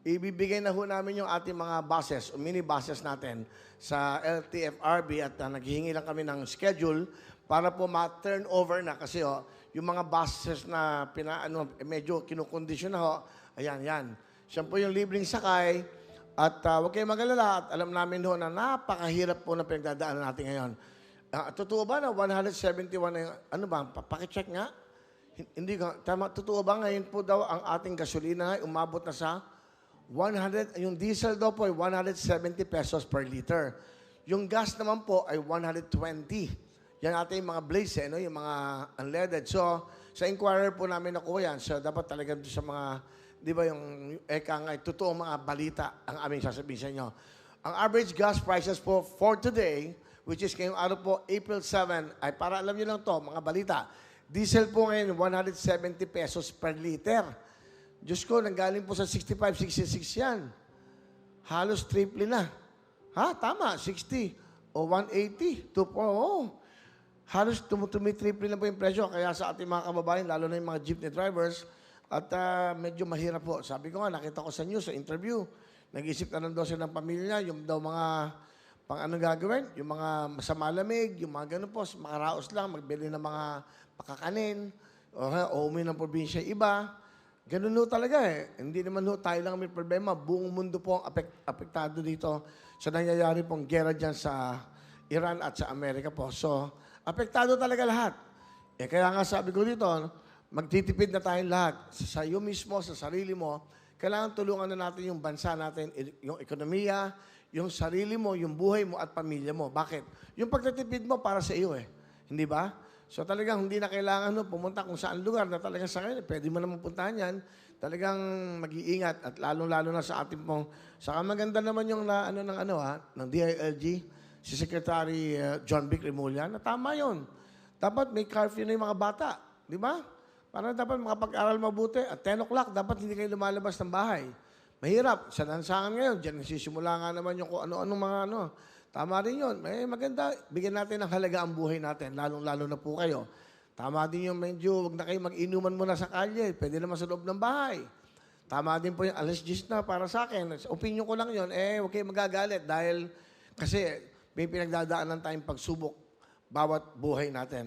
ibibigay na ho namin yung ating mga buses o mini buses natin sa LTFRB at naghihingi lang kami ng schedule para po ma-turn over na kasi yung mga buses na medyo kinukondisyon na ho, ayan, yan. Siya po yung libreng sakay at huwag kayong mag-alala at alam namin ho na napakahirap po na pinagdadaanan natin ngayon. Totoo ba na 171 na yung, ano ba, pakicheck nga? Hindi ka, tama, totoo ba ngayon po daw ang ating gasolina ay umabot na sa 100, yung diesel daw po ay 170 pesos per liter. Yung gas naman po ay 120. Yan ating mga blaze, no? Yung mga unleaded. So, sa inquirer po namin nakuha yan. So, dapat talaga sa mga, di ba yung totoong mga balita ang aming sasabihin sa inyo. Ang average gas prices po for today, which is ngayong araw po, April 7, ay para alam nyo lang to, mga balita. Diesel po ngayon, 170 pesos per liter. Diyos ko, nanggaling po sa 65, 66 yan. Halos triple na. Ha? Tama, 60 o 180. Halos tumi-triple na po yung presyo. Kaya sa ating mga kababayan, lalo na yung mga jeepney drivers, at medyo mahirap po. Sabi ko nga, nakita ko sa news, sa interview, nag-isip na ng ng pamilya, yung daw mga pang ano gagawin, yung mga sa malamig, yung mga ganun po, makaraos lang, magbili ng mga pakakanin, o umuwi ng probinsya iba. Ganun ho talaga eh. Hindi naman ho tayo lang may problema. Buong mundo po ang apektado dito sa nangyayari pong gera dyan sa Iran at sa Amerika po. So, apektado talaga lahat. Kaya nga sabi ko dito, magtitipid na tayong lahat. Sa iyo mismo, sa sarili mo, kailangan tulungan na natin yung bansa natin, yung ekonomiya, yung sarili mo, yung buhay mo at pamilya mo. Bakit? Yung pagtitipid mo para sa iyo eh. Hindi ba? So talagang hindi na kailangan pumunta kung saan lugar na talagang sa ngayon, pwede mo naman puntahan yan. Talagang mag-iingat at lalong-lalo na sa ating pong, saka maganda naman yung ng DILG, si Secretary John Vic Remulla, na tama yun. Dapat may curfew na yung mga bata. Di ba? Para dapat makapag-aral mabuti. At 10 o'clock, dapat hindi kayo lumalabas ng bahay. Mahirap. Sa lansangan ngayon, dyan nagsisimula nga naman yung kung ano-anong mga Tama rin yun. Maganda. Bigyan natin ng halaga ang buhay natin, lalong-lalo na po kayo. Tama din yung medyo, huwag na kayo mag-inuman muna sa kalye. Pwede naman sa loob ng bahay. Tama din po yung alas 10 na para sa akin. Opinion ko lang yun. Huwag kayo magagalit dahil kasi may pinagdadaanan tayong pagsubok bawat buhay natin.